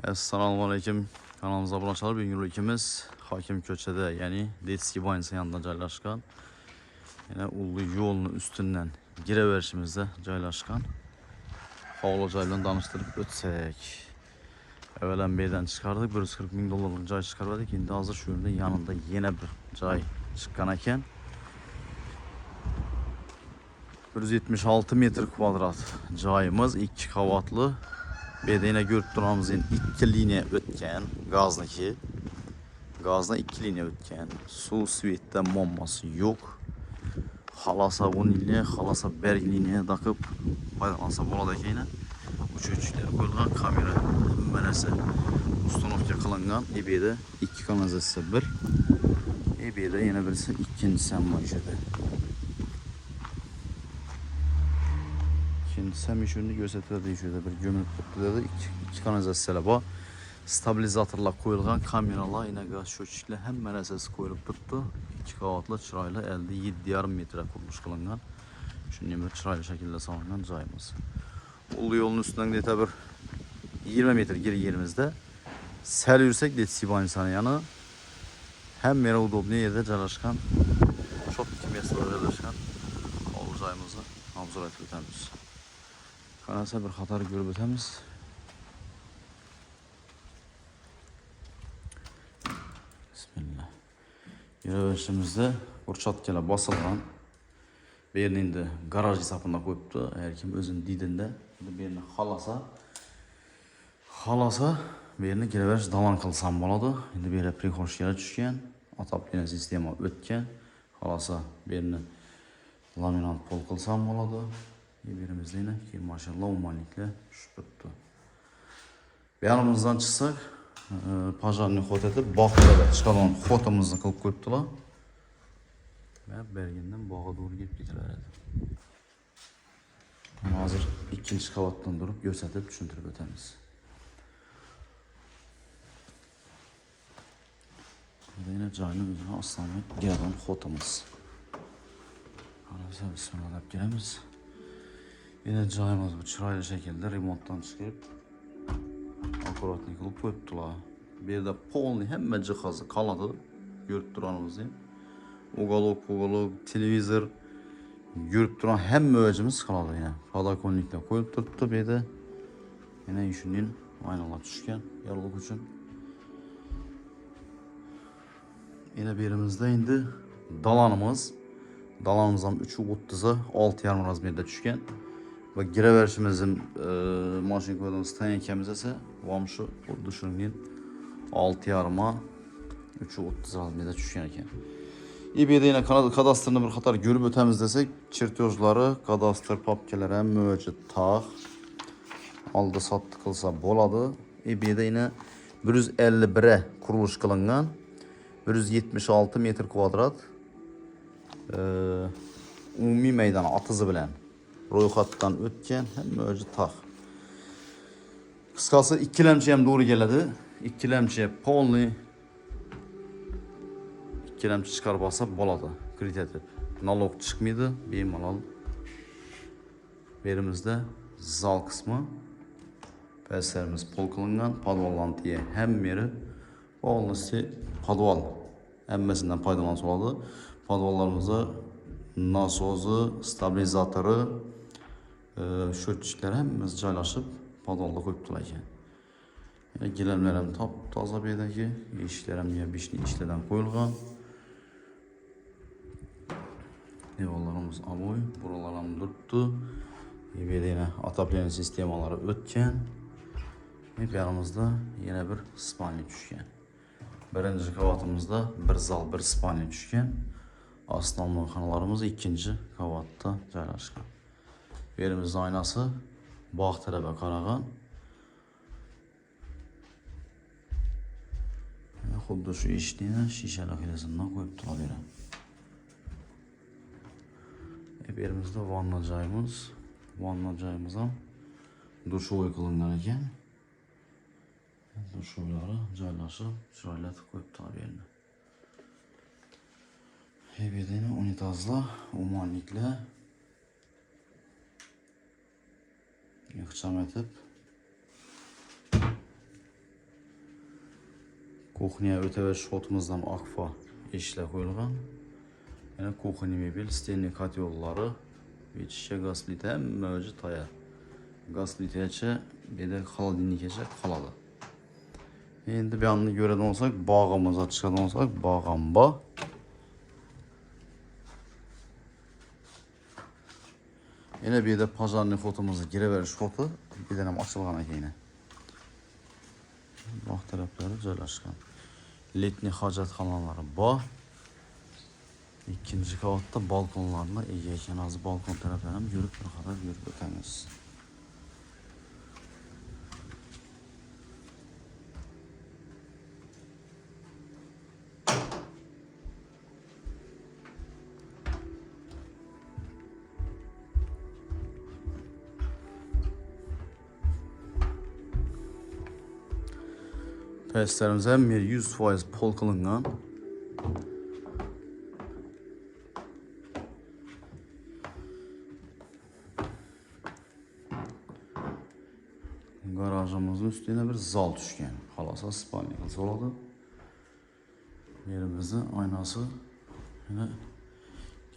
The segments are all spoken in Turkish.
Assalomu alaykum. Kanalımıza abone olun. Bugün ikimiz Hakim Köçede, yani Detski Bayınsı yanında joylashgan. Yine Ullu yolun üstünden gireverişimizde joylashgan. Hovlu joy bilan tanıştırıp ötsek. Evvelen birden çıkardık. 140 bin dolarlık joy çıkardık. Şimdi hazır şu yerinde yanında yine bir joy çıkan ekan. 176 metr kvadrat joyimiz, 2 qavatlı. Bedene görüp duramızın 2 liniya ötken gazniki. Gazdan 2 liniya ötken. Su svetdə momması yok. Xalasa 10 liniya, xalasa berg liniya takıp paydalansa bo'ladi ekan. Uçuçlar qo'yilgan kamera manasi uстановка qilingan. Ebeda 2 kanalizatsiya 1. Ebeda yana birisi ikkinchisi ham o'shada. İkincisi hem işini gösterdi şurada bir gömülüp tuttu, iki kanalizatsiyalar var. Stabilizatorlar qo'yilgan, kameralar, yine gaz sho'chiklar hamma narsasi qo'yilib turibdi. 2 qavatli chiroyli, elde 7,5 metre qurilish qilingan. Shunday bir chiroyli shaklda solingan joyimiz. Ulu yo'lning ustidan deta bir 20 metr geri yerimizde. Sal yursak Detski Bayınsı yana hem mera udobniy yerda joylashgan. Çok ikki mestada joylashgan hovli joyimizni obzor etib o'tamiz. Qarasa bir xatar görüp o'tamiz. Bismillah. Yuraverishimizda burchatkalar bosilgan. Bu yerni endi garaj hisobida qo'yibdi. Har kim o'zini didinda bu yerni xolasa bu yerni kiraverish davom qilsam bo'ladi. Endi bu yerga prixoshkalar tushgan, отопление sistema o'tgan. Xolasa bu yerni laminat pol qilsam bo'ladi. Yerimizde yine ki maşallah umanlikle şüpheti. Bir yanımızdan çıksak, pajarını xot edip baktılar, çıkarılan xotamızı kılıp koyuptular. Ve Bergen'den bağa doğru gelip gidiverdi. Hazır ikinci qavatdan durup gösterip düşündürüp ötemiz. Burada yine canın üzerine aslanlayıp gelen xotamız. Arabisa bismillah deyip giremiz. Yine joyimiz bu chiroyli şekilde remontdan chiqib akkuratni qilib qo'yibdilar. Bu yerda polniy hamma jihozi qoladi. Ko'rib turganimiz, uголок, televizor, ko'rib turan hamma o'jimiz qoladi yana. Podokонникlar qo'yib turibdi bu yerda. Yana shundan aynalar tushgan yorug'lik uchun. Yana bu yerimizda endi dalanimiz ham 3.30 6,5 razmerda tushgan. Ve gireverişimizin maşin koyduğumuz tankemiz ise vam şu düşünün 6,5'a 3.30 razmede düşen ekan. İB'de yine kadastrını bir xatar görüp ötemiz desek, çertyojları, kadastr papkelere mövcüt tağ aldı satdı kılsa boladı. İB'de yine 151'e kuruluş kılıngan, 176 metr kvadrat umumi meydan atısı bilen ro'yxatdan o'tgan, hamma o'zi taq. Qisqasi ikkilamchi ham to'g'ri keladi. Ikkilamchi polniy ikkilamchi chiqarib olsa bo'ladi. Kredit deb. Nalog chiqmaydi, bemalol. Berimizda zal qismi pastlarimiz pol qilingan, podvallantiya hamma yeri polnisi podval. Hammasidan foydalansa bo'ladi. Podvallarımızda nasozi, stabilizatori, sho'tchiklar hammasi joylashib podvalga qo'yibdilar ekan. Gilamlar ham top-toza bu yerdagi, eshiklar ham beshni ishlardan qo'yilgan. Devorlarimiz avoy, buralar ham turibdi. Bu yerda yana отопление sistemalari o'tgan. Bu yanimizda yana bir spalni tushgan. Birinci qavatimizda bir zal, bir spalni tushgan. Aslanlı xanalarımız ikinci qavatta joylashgan. Yerimizde aynası bağ tərəfə qarağan. Xuddi şu eshikni shishalar xilasidan qo'yibdilar bera. Bu yerimizde vanna joyimiz. Vanna joyimiz ham dushovoy qilingan ekan. Dushoylari joylashib, chiroylatib qo'yibdilar bu yerni. Ebedeni unitazlar, umanliklar ixcham etib Kuxniya ötəvə şotumuzdan akfa eşlə qoyulğan. Yəni kuxni mebel, stenli katyolları ve şişə qaz plitə mövcud tayar. Qaz plitəçə bir də xaladinlikəcə xaladı. Şimdi bir anını görədən olsaq, bağımıza çıxadan olsaq, bağamba. Yine bir de pazarlık fotumuzu geri veriş foto, bir dənəm açılğana yine. Bax tərəfləri caylaşqan. Letni hacatxanaları bax. İkinci kavatda balkonlarına egeyken azı balkon tərəflərini görüb bir qədər görüb ötəmiz. Pəstlərimizə 100% pol qılınğan. Garajımızın üstüne bir zal düşkən. Xalasa spalnik zoladı. Yerimizin aynası yine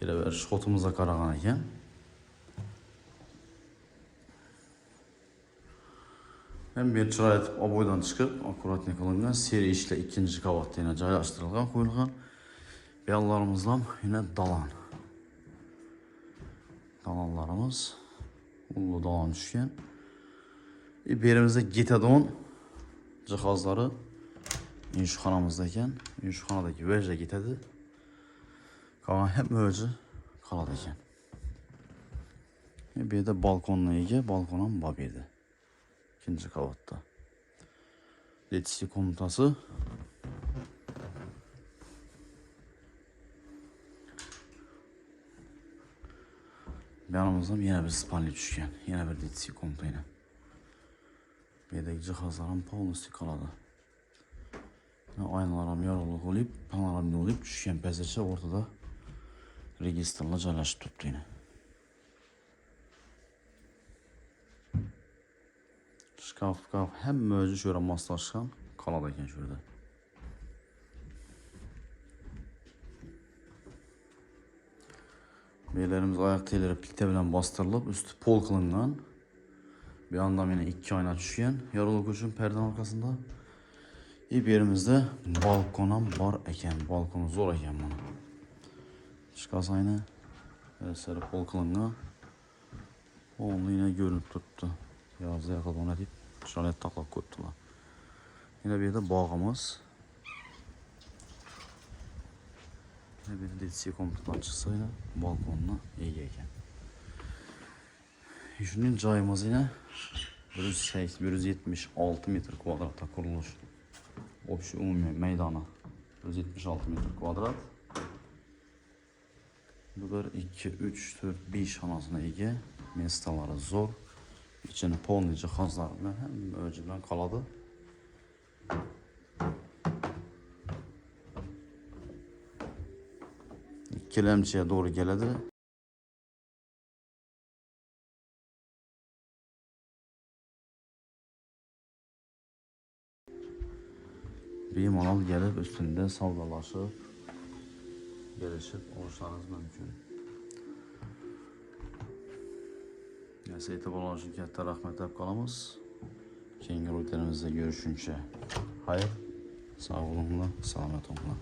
geri ver şotumuza qarağan ekan. Hem bir çıra etib aboydan çıxıb akuratnik qılınğan seri işlə ikinci qavatda yine caylaşdırılğan, qoyulğan. Beyallarımızdan yine dalan. Dalanlarımız ullu dalan düşkən. Yerimizdə getadon cihazları inşuxanamızdayken, inşuxanadaki vəclə getədi. Qalan hep mövcü qalad ekan. Bir də balkonla ega, balkonan babirdi. İkinci qavatda. Letisi komutası. Yanımızda yine bir spalni düşkən, yine bir letisi komuta ilə. Bir de cihazların polnosti qaladı. Aynalarım yaralıq olub, panoramli olub, düşkən pəzircə ortada registrla caylaşıb tutdu yine. Şkaf hem mövcud şöyle maslaşkan kaladayken şurada. Beylerimiz ayak telleri plite bilen bastırılıp üstü pol kılıngan. Bir yandan yine iki ayna düşkən yaralıq üçün pərdən arkasında. Bir yerimizde balkonam var eken, balkonu zor eken bana. Şkas ayna sarı pol kılıngan. Onu yine görünüp tuttu. Yazda yakadan edip şalet taklak koydular. Yine bir de bağımız. Yine bir de DC komutdan çıksa yine balkonuna iyi eken. Şunun cayımız yine 176 metre kvadrata kuruluş. Общий umumi meydana 176 metre kvadrat. Bu 2, 3, 4, 5 anasına ege. Mestaları zor. İçine polni cihazlarla hem önceden kaladı. İkilemciye doğru geledi. Bir manal gelip üstünde savdalaşıp gelişip oluşlarınız mümkün. Neyse etibarlı için kətdə rəhmət edib qalamız. Keyingi rütlərimizdə görüşünce hayır, sağ olunla, salamat olunla.